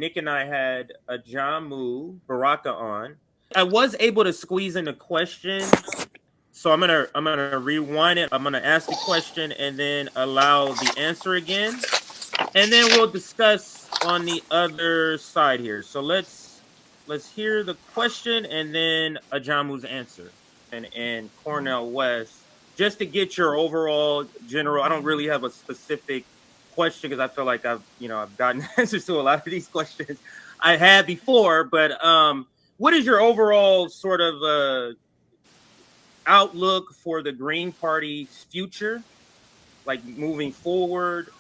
Nick and I had Ajamu Baraka on. I was able to squeeze in a question, so I'm gonna rewind it. I'm gonna ask the question and then allow the answer again, and then we'll discuss on the other side here. So let's hear the question and then Ajamu's answer and Cornell West, just to get your overall general. I don't really have a specific question because I feel like I've gotten answers to a lot of these questions I had before, but what is your overall sort of outlook for the Green Party's future, like moving forward,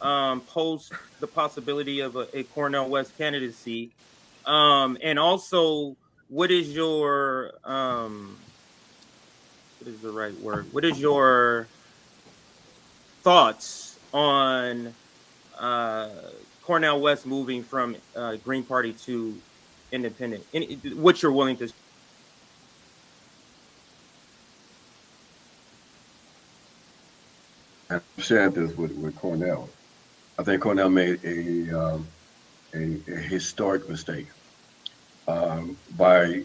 post the possibility of a Cornell West candidacy, and also what is your what is the right word? What is your thoughts on Cornell West moving from Green Party to independent? What you're willing to. I've shared this with Cornell. I think Cornell made a historic mistake by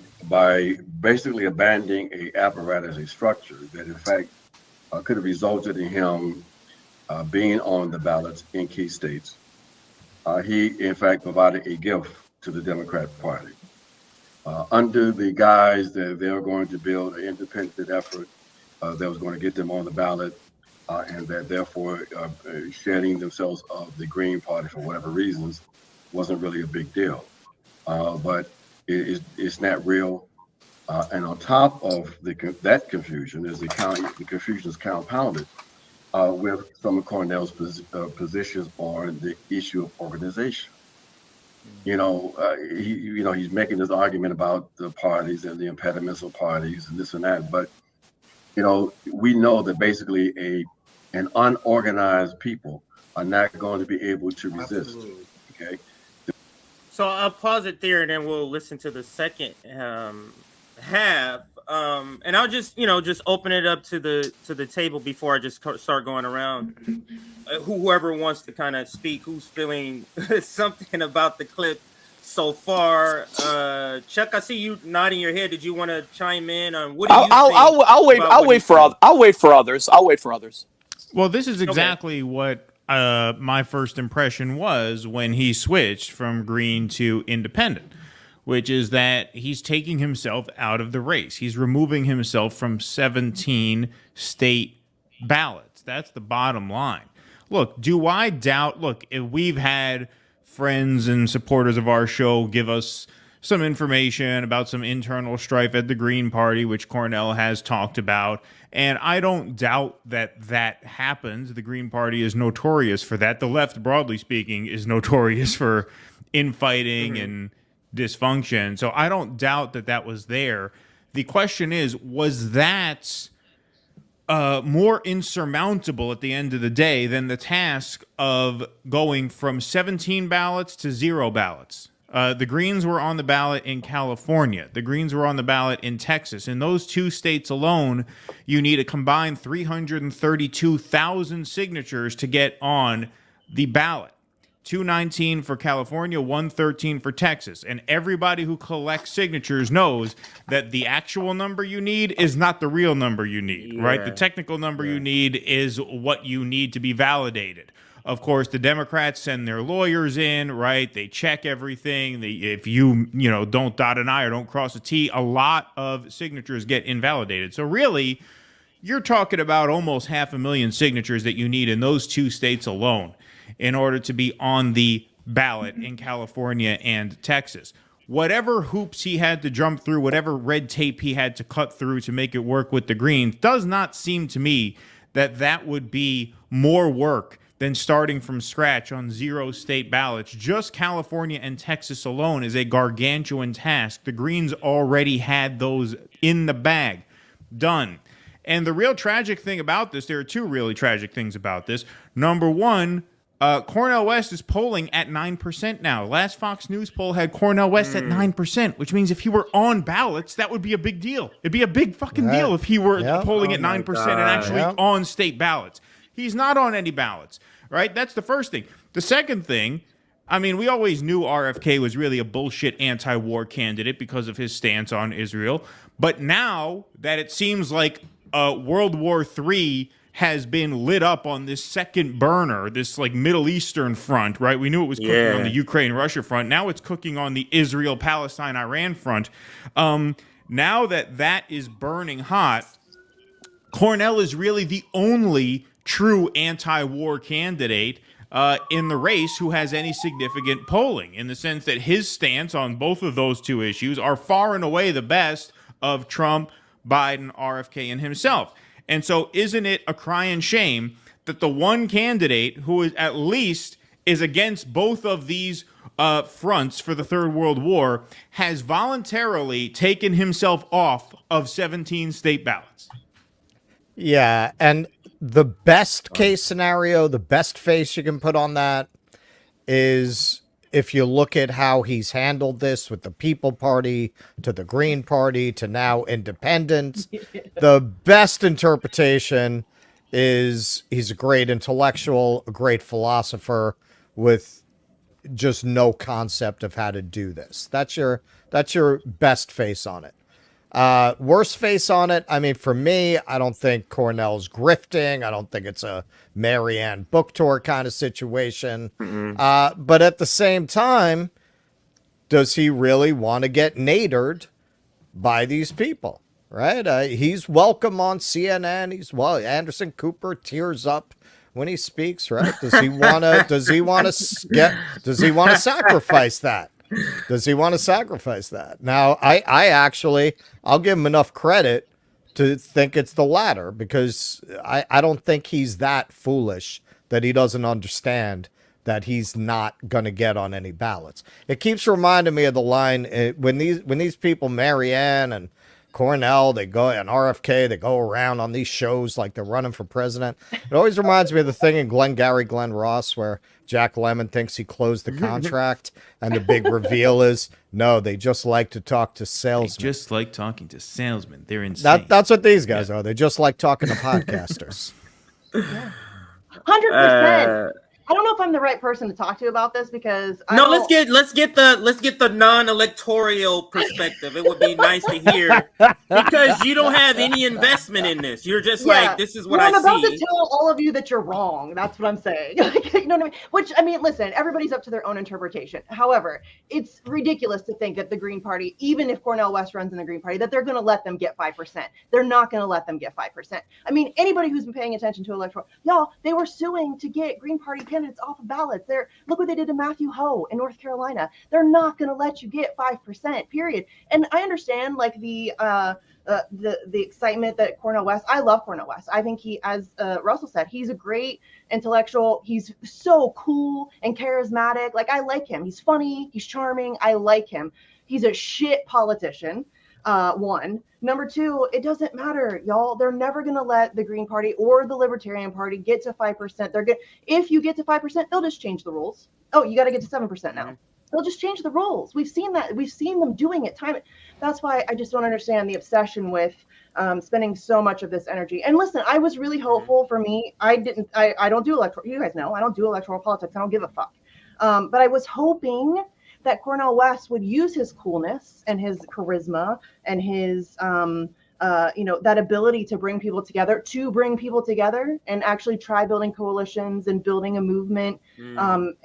basically abandoning a apparatus, a structure that in fact could have resulted in him being on the ballots in key states. He in fact provided a gift to the Democrat Party under the guise that they were going to build an independent effort that was going to get them on the ballot. And that therefore shedding themselves of the Green Party for whatever reasons wasn't really a big deal. But it's not real. And on top of that confusion, the confusion is compounded with some of Cornell's positions on the issue of organization. He's making this argument about the parties and the impediments of parties and this and that, but we know that basically an unorganized people are not going to be able to resist. Absolutely. Okay. So I'll pause it there, and then we'll listen to the second half. And I'll just open it up to the table before I just start going around. Whoever wants to kind of speak, who's feeling something about the clip so far. Chuck, I see you nodding your head. Did you want to chime in on what do you think? I'll wait for others. Well, this is exactly what my first impression was when he switched from Green to Independent, which is that he's taking himself out of the race. He's removing himself from 17 state ballots. That's the bottom line. Look, do I doubt? Look, if we've had friends and supporters of our show give us some information about some internal strife at the Green Party, which Cornell has talked about. And I don't doubt that happens. The Green Party is notorious for that. The left, broadly speaking, is notorious for infighting and dysfunction. So I don't doubt that was there. The question is, was that more insurmountable at the end of the day than the task of going from 17 ballots to 0 ballots? The Greens were on the ballot in California. The Greens were on the ballot in Texas. In those two states alone, you need a combined 332,000 signatures to get on the ballot. 219 for California, 113 for Texas. And everybody who collects signatures knows that the actual number you need is not the real number you need, right? The technical number you need is what you need to be validated. Of course, the Democrats send their lawyers in, right? They check everything. If you don't dot an I or don't cross a T, a lot of signatures get invalidated. So really, you're talking about almost 500,000 signatures that you need in those two states alone in order to be on the ballot in California and Texas. Whatever hoops he had to jump through, whatever red tape he had to cut through to make it work with the Greens, does not seem to me that would be more work than starting from scratch on 0 state ballots. Just California and Texas alone is a gargantuan task. The Greens already had those in the bag. Done. And the real tragic thing about this, there are two really tragic things about this. Number one, Cornell West is polling at 9% now. Last Fox News poll had Cornell West at 9%, which means if he were on ballots, that would be a big deal. It'd be a big fucking deal if he were polling at 9% and actually on state ballots. He's not on any ballots, right? That's the first thing. The second thing, I mean, we always knew RFK was really a bullshit anti-war candidate because of his stance on Israel. But now that it seems like World War III has been lit up on this second burner, this like Middle Eastern front, right? We knew it was cooking on the Ukraine-Russia front. Now it's cooking on the Israel-Palestine-Iran front. Now that is burning hot, Cornell is really the only true anti-war candidate in the race who has any significant polling, in the sense that his stance on both of those two issues are far and away the best of Trump, Biden, RFK, and himself. And so isn't it a crying shame that the one candidate who is at least is against both of these fronts for the Third World War has voluntarily taken himself off of 17 state ballots? Yeah, and the best case scenario, the best face you can put on that is if you look at how he's handled this with the People Party to the Green Party to now independents. The best interpretation is he's a great intellectual, a great philosopher with just no concept of how to do this. That's your best face on it. Worst face on it, I mean, for me, I don't think Cornell's grifting. I don't think it's a Marianne book tour kind of situation. But at the same time, does he really want to get nadered by these people? Right? He's welcome on CNN. Anderson Cooper tears up when he speaks. Right? Does he want to sacrifice that? Does he want to sacrifice that? Now, I'll give him enough credit to think it's the latter, because I don't think he's that foolish that he doesn't understand that he's not going to get on any ballots. It keeps reminding me of the line when these people, Marianne and Cornell, they go, and RFK, they go around on these shows like they're running for president. It always reminds me of the thing in Glenn Ross where Jack Lemmon thinks he closed the contract, and the big reveal is, no, they just like to talk to salesmen. They just like talking to salesmen. They're insane. That's what these guys are. They just like talking to podcasters. 100%. I don't know if I'm the right person to talk to about this, because let's get the non-electoral perspective. It would be nice to hear, because you don't have any investment in this. You're just like, this is what I see. I'm about to tell all of you that you're wrong. That's what I'm saying. You know what I mean? Which, I mean, listen, everybody's up to their own interpretation. However, it's ridiculous to think that the Green Party, even if Cornel West runs in the Green Party, that they're going to let them get 5%. They're not going to let them get 5%. I mean, anybody who's been paying attention to electoral, y'all, they were suing to get Green Party candidates off of ballots. Look what they did to Matthew Ho in North Carolina. They're not going to let you get 5%, period. And I understand like the excitement that Cornel West, I love Cornel West. I think he, as Russell said, he's a great intellectual. He's so cool and charismatic. Like, I like him. He's funny. He's charming. I like him. He's a shit politician. One. Number two, it doesn't matter, y'all. They're never going to let the Green Party or the Libertarian Party get to 5%. If you get to 5%, they'll just change the rules. Oh, you got to get to 7% now. They'll just change the rules. We've seen that. We've seen them doing it time. That's why I just don't understand the obsession with spending so much of this energy. And listen, I was really hopeful. For me, I don't do electoral. You guys know I don't do electoral politics. I don't give a fuck. But I was hoping that Cornel West would use his coolness and his charisma and his, that ability to bring people together, and actually try building coalitions and building a movement. And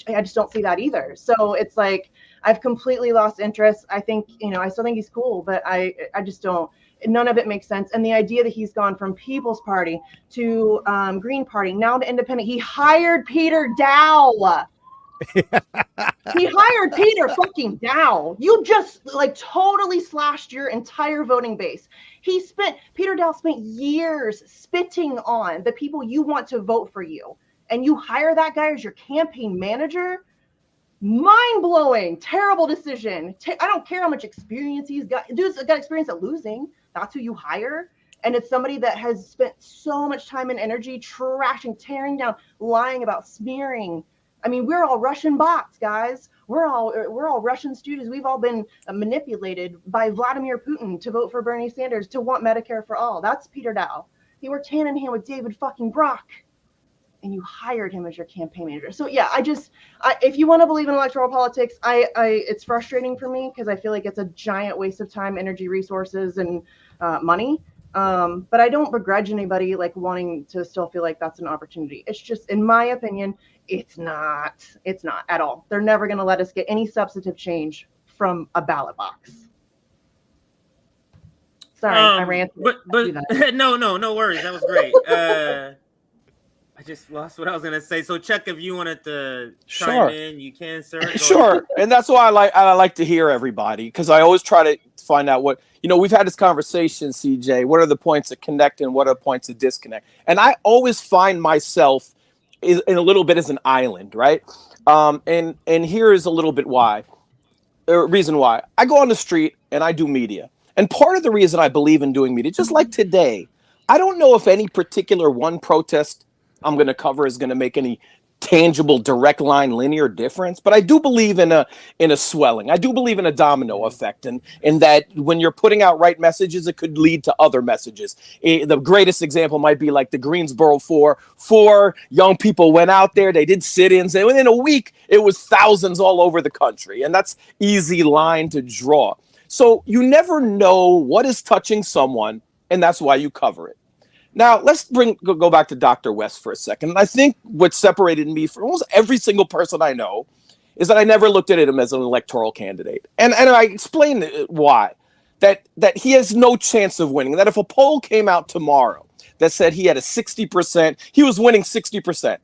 I just don't see that either. So it's like, I've completely lost interest. I think, I still think he's cool, but I just don't. None of it makes sense. And the idea that he's gone from People's Party to Green Party, now to Independent. He hired Peter Dow. He hired Peter fucking Dow. You just like totally slashed your entire voting base. Peter Dow spent years spitting on the people you want to vote for you, and you hire that guy as your campaign manager. Mind-blowing, terrible decision. I don't care how much experience he's got. Dude's got experience at losing. That's who you hire. And it's somebody that has spent so much time and energy trashing, tearing down, lying about, smearing. I mean, we're all Russian bots, guys. We're all Russian students. We've all been manipulated by Vladimir Putin to vote for Bernie Sanders, to want Medicare for all. That's Peter Dow. He worked hand in hand with David fucking Brock. and you hired him as your campaign manager. So yeah, if you want to believe in electoral politics, it's frustrating for me because I feel like it's a giant waste of time, energy, resources, and money. But I don't begrudge anybody like wanting to still feel like that's an opportunity. It's just, in my opinion, it's not at all. They're never going to let us get any substantive change from a ballot box. Sorry, I ranted. But no worries. That was great. I just lost what I was gonna say. So, Chuck, if you wanted to chime in, you can, sir. Sure, and that's why I like to hear everybody, because I always try to find out what, we've had this conversation, CJ. What are the points that connect and what are the points that disconnect? And I always find myself in a little bit as an island, right? And here is a little bit why, or reason why. I go on the street and I do media. And part of the reason I believe in doing media, just like today, I don't know if any particular one protest I'm going to cover is going to make any tangible, direct line, linear difference. But I do believe in a swelling. I do believe in a domino effect, and in that when you're putting out right messages, it could lead to other messages. The greatest example might be like the Greensboro four young people went out there. They did sit-ins, and within a week, it was thousands all over the country. And that's easy line to draw. So you never know what is touching someone, and that's why you cover it. Now, let's go back to Dr. West for a second. And I think what separated me from almost every single person I know is that I never looked at him as an electoral candidate. And I explained why. That he has no chance of winning. That if a poll came out tomorrow that said he had a 60%, he was winning 60%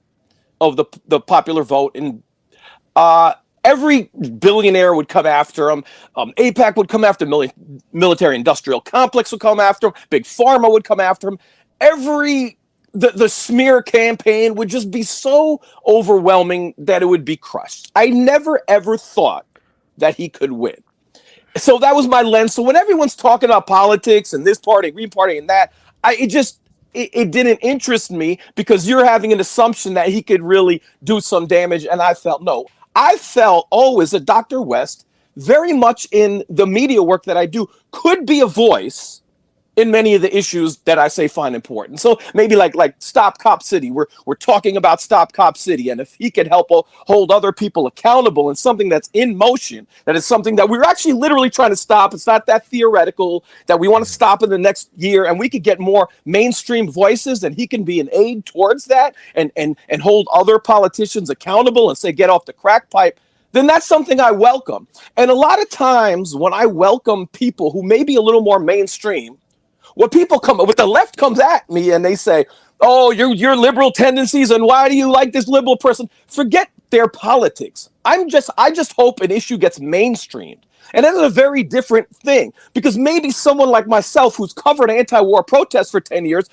of the popular vote. And every billionaire would come after him. AIPAC would come after him. Military industrial complex would come after him. Big Pharma would come after him. The smear campaign would just be so overwhelming that it would be crushed. I never, ever thought that he could win. So that was my lens. So when everyone's talking about politics and this party, Green Party, and that, it didn't interest me, because you're having an assumption that he could really do some damage. And I felt always that Dr. West, very much in the media work that I do, could be a voice in many of the issues that I say find important. So maybe like Stop Cop City, we're talking about Stop Cop City, and if he could help hold other people accountable in something that's in motion, that is something that we're actually literally trying to stop. It's not that theoretical that we want to stop in the next year, and we could get more mainstream voices, and he can be an aid towards that and hold other politicians accountable and say, get off the crack pipe. Then that's something I welcome. And a lot of times when I welcome people who may be a little more mainstream, what the left comes at me and they say, oh, your liberal tendencies, and why do you like this liberal person? Forget their politics. I just hope an issue gets mainstreamed. And that is a very different thing, because maybe someone like myself, who's covered anti-war protests for 10 years,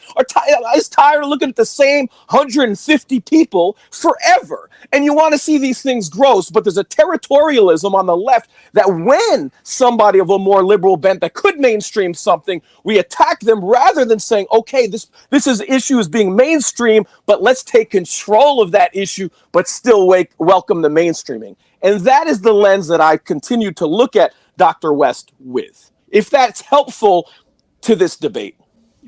is tired of looking at the same 150 people forever. And you want to see these things grow. But there's a territorialism on the left that when somebody of a more liberal bent that could mainstream something, we attack them rather than saying, okay, this issue is being mainstream, but let's take control of that issue, but still welcome the mainstreaming. And that is the lens that I continue to look at Dr. West with, if that's helpful to this debate.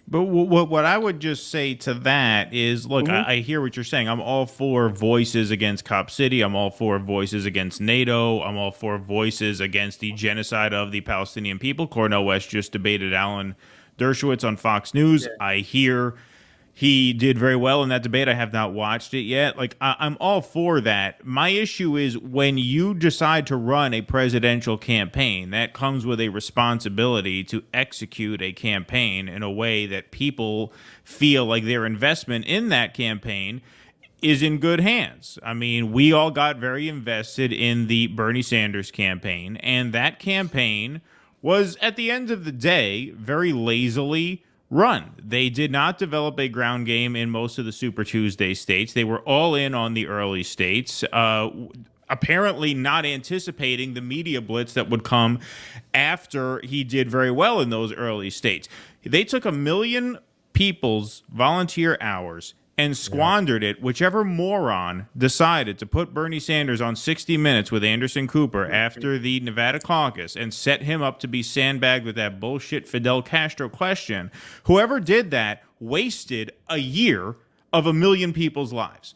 But what I would just say to that is, look, I hear what you're saying. I'm all for voices against Cop City. I'm all for voices against NATO. I'm all for voices against the genocide of the Palestinian people. Cornel West just debated Alan Dershowitz on Fox News. Yeah. I hear he did very well in that debate. I have not watched it yet. I'm all for that. My issue is when you decide to run a presidential campaign, that comes with a responsibility to execute a campaign in a way that people feel like their investment in that campaign is in good hands. I mean, we all got very invested in the Bernie Sanders campaign, and that campaign was, at the end of the day, very lazily run. They did not develop a ground game in most of the Super Tuesday states. They were all in on the early states, apparently not anticipating the media blitz that would come after he did very well in those early states. They took 1 million people's volunteer hours and squandered it. Whichever moron decided to put Bernie Sanders on 60 Minutes with Anderson Cooper after the Nevada caucus and set him up to be sandbagged with that bullshit Fidel Castro question, whoever did that wasted a year of a million people's lives.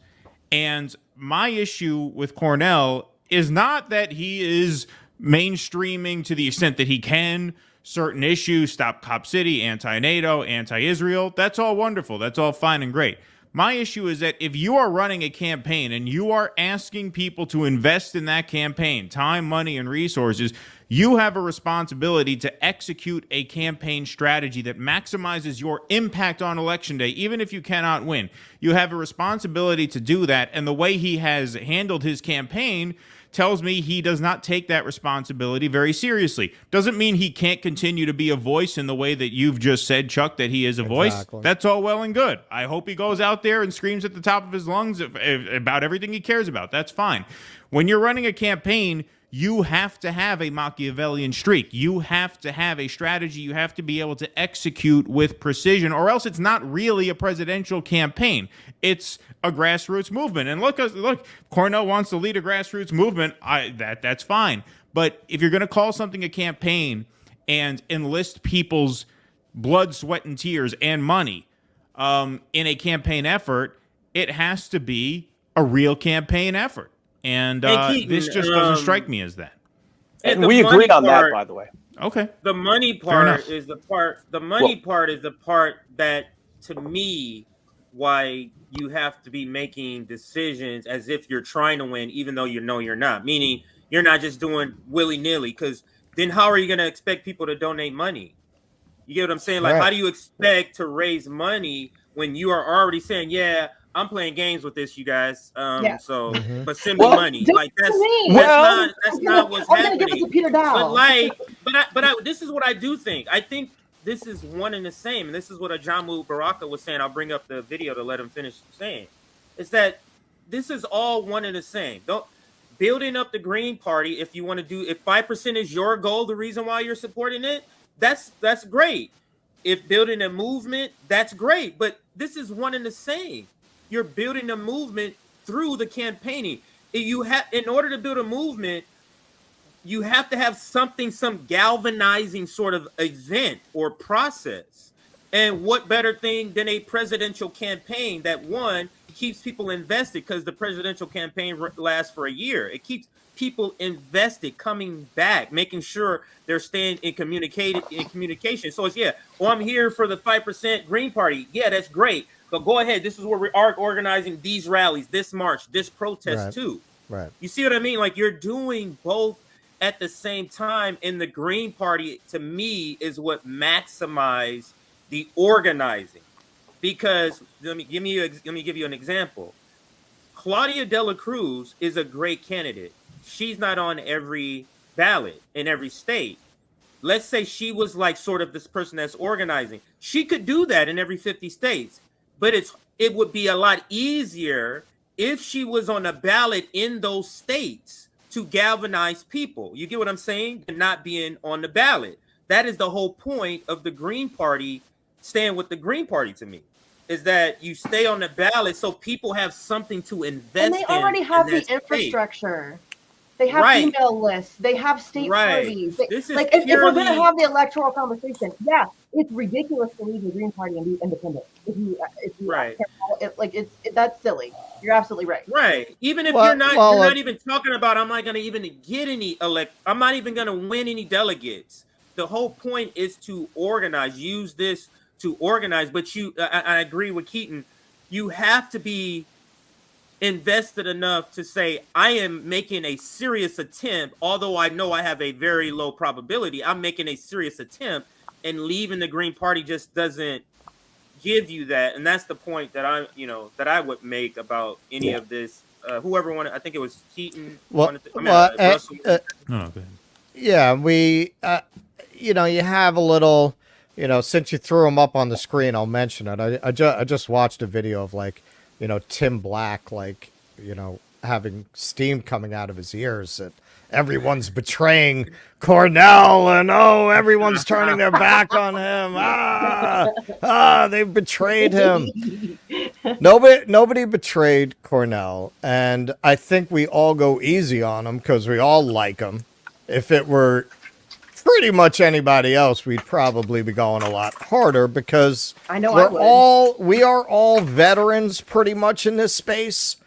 And my issue with Cornell is not that he is mainstreaming to the extent that he can certain issues, Stop Cop City, anti-NATO, anti-Israel. That's all wonderful. That's all fine and great. My issue is that if you are running a campaign and you are asking people to invest in that campaign, time, money, and resources, you have a responsibility to execute a campaign strategy that maximizes your impact on election day, even if you cannot win. You have a responsibility to do that, and the way he has handled his campaign tells me he does not take that responsibility very seriously. Doesn't mean he can't continue to be a voice in the way that you've just said, Chuck, that he is a voice. That's all well and good. I hope he goes out there and screams at the top of his lungs about everything he cares about. That's fine. When you're running a campaign, you have to have a Machiavellian streak. You have to have a strategy. You have to be able to execute with precision, or else it's not really a presidential campaign. It's a grassroots movement. And look, Cornell wants to lead a grassroots movement. That's fine. But if you're going to call something a campaign and enlist people's blood, sweat, and tears and money in a campaign effort, it has to be a real campaign effort. And Keaton, this just doesn't strike me as that. And we agreed on that, by the way. Okay. The money part is the part. The money part is the part that, to me, why you have to be making decisions as if you're trying to win, even though you know you're not. Meaning, you're not just doing willy nilly. Because then, how are you going to expect people to donate money? You get what I'm saying? Like, how do you expect to raise money when you are already saying, "Yeah, I'm playing games with this, you guys. So, but send me money." Like that's not what's happening. But this is what I do think. I think this is one and the same, and this is what Ajamu Baraka was saying. I'll bring up the video to let him finish saying. Is that this is all one and the same. Don't building up the Green Party. If you want to do, if 5% is your goal, the reason why you're supporting it, that's great. If building a movement, that's great. But this is one and the same. You're building a movement through the campaigning. In order to build a movement, you have to have some galvanizing sort of event or process. And what better thing than a presidential campaign that, one, keeps people invested, because the presidential campaign lasts for a year. It keeps people invested, coming back, making sure they're staying in communication. So it's, I'm here for the 5% Green Party. Yeah, that's great. But go ahead. This is where we are organizing these rallies, this march, this protest too. Right. You see what I mean? Like, you're doing both at the same time. And the Green Party, to me, is what maximizes the organizing. Because let me give you an example. Claudia de la Cruz is a great candidate. She's not on every ballot in every state. Let's say she was like sort of this person that's organizing. She could do that in every 50 states. But it would be a lot easier if she was on a ballot in those states to galvanize people. You get what I'm saying? And not being on the ballot. That is the whole point of the Green Party staying with the Green Party, to me, is that you stay on the ballot so people have something to invest in. And they already have the infrastructure. They have email lists. They have state parties. If we're going to have the electoral conversation, it's ridiculous to leave the Green Party and be independent. If you that's silly. You're absolutely right. Right. Even if you're not even talking about, I'm not going to even get any I'm not even going to win any delegates. The whole point is to organize. Use this to organize. But I agree with Keaton. You have to be invested enough to say, I am making a serious attempt, although I know I have a very low probability. I'm making a serious attempt, and leaving the Green Party just doesn't give you that. And that's the point that I would make about any of this. Whoever wanted, I think it was Keaton. Yeah, we, you have a little, since you threw him up on the screen, I'll mention it. I just watched a video of Tim Black, having steam coming out of his ears that everyone's betraying Cornell and everyone's turning their back on him. They've betrayed him. Nobody betrayed Cornell, and I think we all go easy on him because we all like him. If it were pretty much anybody else, we'd probably be going a lot harder because I know I would. we are all veterans pretty much in this space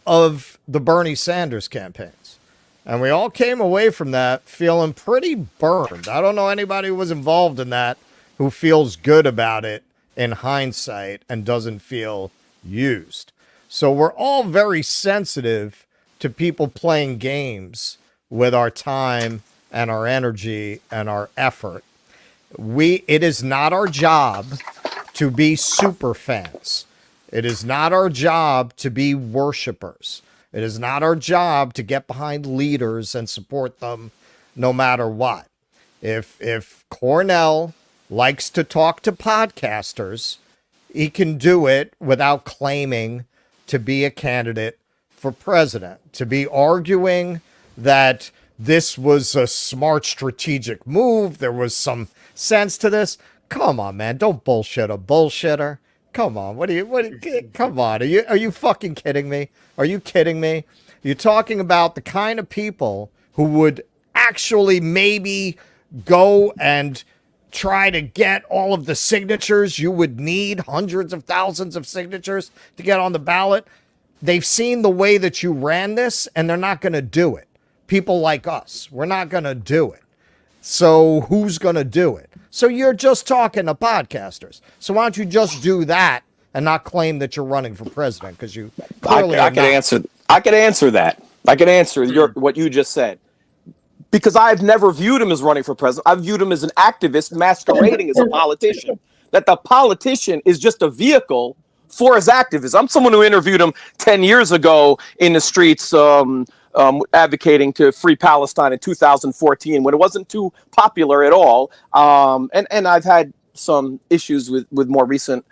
of the Bernie Sanders campaigns. And we all came away from that feeling pretty burned. I don't know anybody who was involved in that who feels good about it in hindsight and doesn't feel used. So we're all very sensitive to people playing games with our time and our energy and our effort. It is not our job to be super fans. It is not our job to be worshipers. It is not our job to get behind leaders and support them no matter what. If Cornell likes to talk to podcasters, he can do it without claiming to be a candidate for president, to be arguing that this was a smart strategic move. There was some sense to this. Come on, man. Don't bullshit a bullshitter. Come on. Come on. Are you fucking kidding me? Are you kidding me? You're talking about the kind of people who would actually maybe go and try to get all of the signatures you would need, hundreds of thousands of signatures to get on the ballot. They've seen the way that you ran this, and they're not going to do it. People like us, we're not going to do it. So who's going to do it? So you're just talking to podcasters. So why don't you just do that and not claim that you're running for president? Because you clearly I could answer that. I could answer what you just said. Because I've never viewed him as running for president. I've viewed him as an activist masquerading as a politician. That the politician is just a vehicle for his activism. I'm someone who interviewed him 10 years ago in the streets advocating to free Palestine in 2014 when it wasn't too popular at all. And I've had some issues with more recent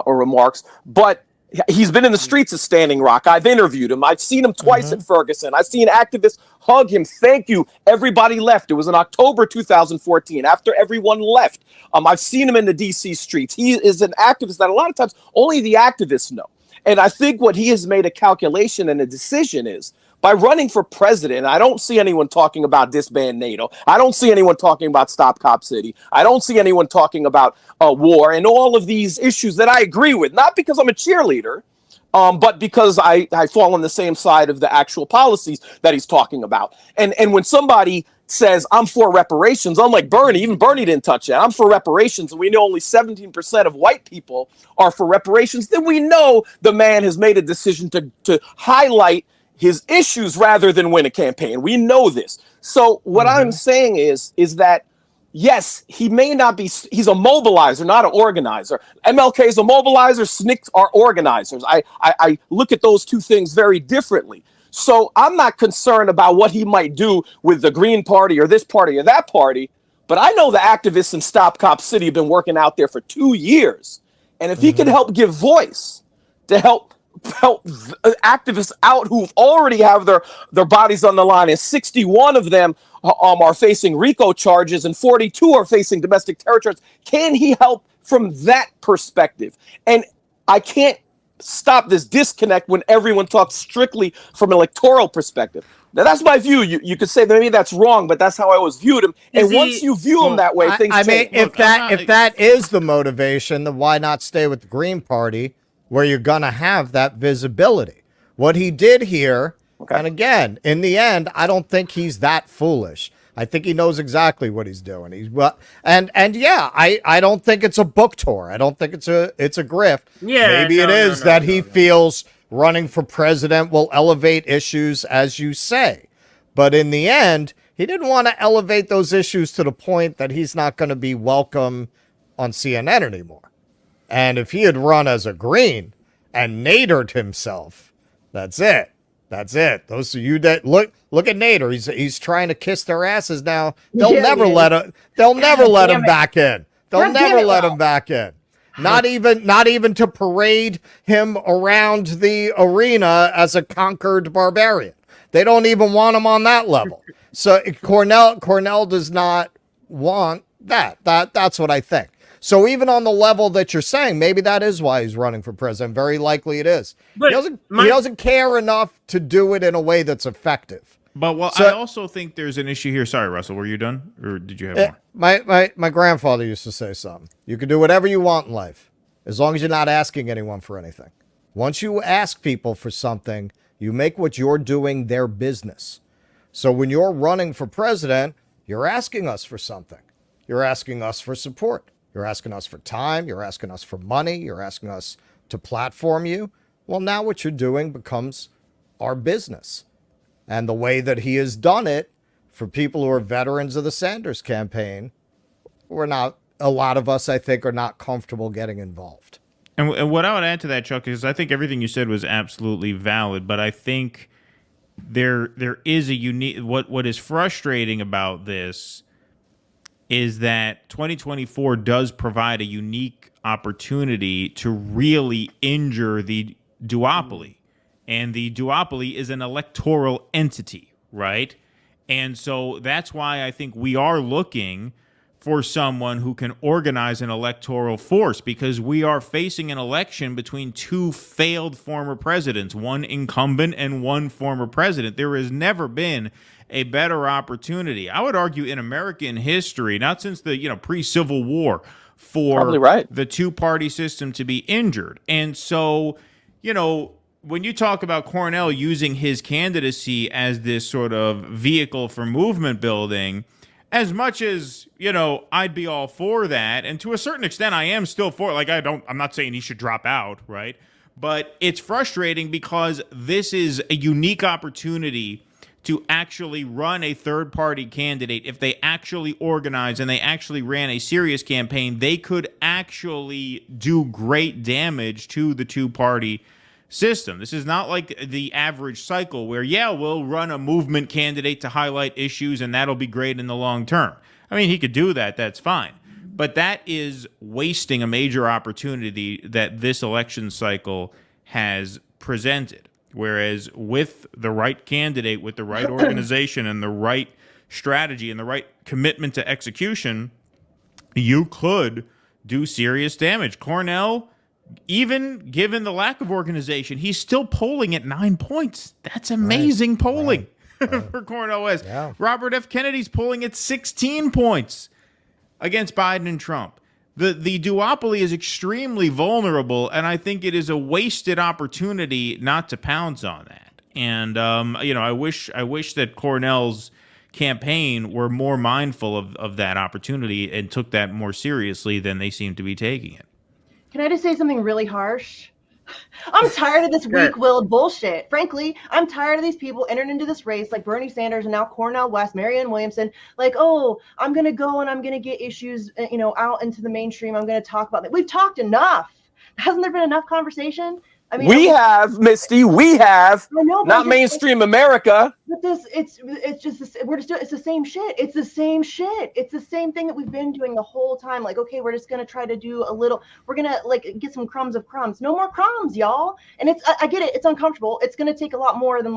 remarks. But he's been in the streets of Standing Rock. I've interviewed him. I've seen him twice at Ferguson. I've seen activists hug him. Thank you. Everybody left. It was in October 2014, after everyone left. I've seen him in the D.C. streets. He is an activist that a lot of times only the activists know. And I think what he has made a calculation and a decision is, by running for president, I don't see anyone talking about disband NATO. I don't see anyone talking about Stop Cop City. I don't see anyone talking about war and all of these issues that I agree with, not because I'm a cheerleader, but because I fall on the same side of the actual policies that he's talking about. And when somebody says, I'm for reparations, unlike Bernie, even Bernie didn't touch that. I'm for reparations, and we know only 17% of white people are for reparations, then we know the man has made a decision to highlight his issues rather than win a campaign. We know this. So what I'm saying is that, yes, he may not be, he's a mobilizer, not an organizer. MLK is a mobilizer, SNCCs are organizers. I look at those two things very differently. So I'm not concerned about what he might do with the Green Party or this party or that party, but I know the activists in Stop Cop City have been working out there for 2 years. And if he can help give voice to help activists out who already have their bodies on the line, and 61 of them are facing RICO charges and 42 are facing domestic terror charges. Can he help from that perspective? And I can't stop this disconnect when everyone talks strictly from an electoral perspective. Now, that's my view. You could say that maybe that's wrong, but that's how I always viewed him. And once you view him that way, things change. I mean, if that is the motivation, then why not stay with the Green Party, where you're going to have that visibility? What he did here, and again, in the end, I don't think he's that foolish. I think he knows exactly what he's doing. I don't think it's a book tour. I don't think it's a grift. Yeah, maybe it is that he feels running for president will elevate issues, as you say. But in the end, he didn't want to elevate those issues to the point that he's not going to be welcome on CNN anymore. And if he had run as a Green and Nadered himself, that's it. That's it. Those of you that look at Nader, he's trying to kiss their asses now. They'll never let him back in. They'll never let him back in. Not even to parade him around the arena as a conquered barbarian. They don't even want him on that level. So Cornell does not want that. That's what I think. So even on the level that you're saying, maybe that is why he's running for president. Very likely it is. But he doesn't care enough to do it in a way that's effective. But So- I also think there's an issue here. Sorry, Russell, were you done, or did you have more? My grandfather used to say something. You can do whatever you want in life, as long as you're not asking anyone for anything. Once you ask people for something, you make what you're doing their business. So when you're running for president, you're asking us for something. You're asking us for support. You're asking us for time. You're asking us for money. You're asking us to platform you. Well, now what you're doing becomes our business. And the way that he has done it for people who are veterans of the Sanders campaign, a lot of us, I think, are not comfortable getting involved. And what I would add to that, Chuck, is I think everything you said was absolutely valid, but I think there is a unique what is frustrating about this is that 2024 does provide a unique opportunity to really injure the duopoly. And the duopoly is an electoral entity, right? And so that's why I think we are looking for someone who can organize an electoral force, because we are facing an election between two failed former presidents, one incumbent and one former president. There has never been a better opportunity, I would argue, in American history, not since the pre-Civil War, for the two-party system to be injured. And so, when you talk about Cornell using his candidacy as this sort of vehicle for movement building, as much as, I'd be all for that, and to a certain extent I am still for it. I'm not saying he should drop out, right? But it's frustrating because this is a unique opportunity to actually run a third-party candidate. If they actually organized and they actually ran a serious campaign, they could actually do great damage to the two-party system. This is not like the average cycle where, we'll run a movement candidate to highlight issues and that'll be great in the long term. I mean, he could do that. That's fine. But that is wasting a major opportunity that this election cycle has presented. Whereas with the right candidate, with the right organization and the right strategy and the right commitment to execution, you could do serious damage. Cornell, even given the lack of organization, he's still polling at 9 points. That's amazing polling for Cornell West. Yeah. Robert F. Kennedy's polling at 16 points against Biden and Trump. The duopoly is extremely vulnerable, and I think it is a wasted opportunity not to pounce on that. And I wish that Cornell's campaign were more mindful of that opportunity and took that more seriously than they seem to be taking it. Can I just say something really harsh? I'm tired of this weak-willed bullshit. Frankly, I'm tired of these people entering into this race like Bernie Sanders and now Cornel West, Marianne Williamson, like, oh, I'm going to go and I'm going to get issues, out into the mainstream. I'm going to talk about it. We've talked enough. Hasn't there been enough conversation? I mean, we have, Misty. We have. I know, not mainstream America. But it's just it's the same shit. It's the same shit. It's the same thing that we've been doing the whole time. Like, okay, we're just gonna try to do a little. We're gonna get some crumbs of crumbs. No more crumbs, y'all. And I get it. It's uncomfortable. It's gonna take a lot more than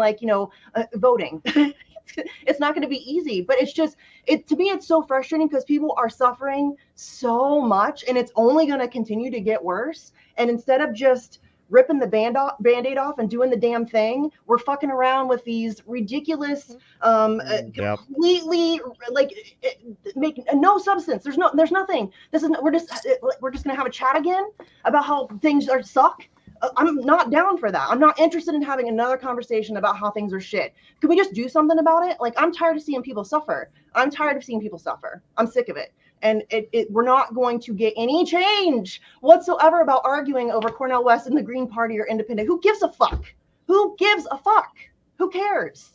voting. It's not gonna be easy. But it's just to me, it's so frustrating because people are suffering so much, and it's only gonna continue to get worse. And instead of just ripping the band-aid off and doing the damn thing, we're fucking around with these ridiculous completely make no substance. There's nothing. We're just gonna have a chat again about how things are suck. I'm not down for that. I'm not interested in having another conversation about how things are shit. Could we just do something about it? I'm tired of seeing people suffer. I'm sick of it. And we're not going to get any change whatsoever about arguing over Cornel West and the Green Party or Independent. Who gives a fuck? Who gives a fuck? Who cares?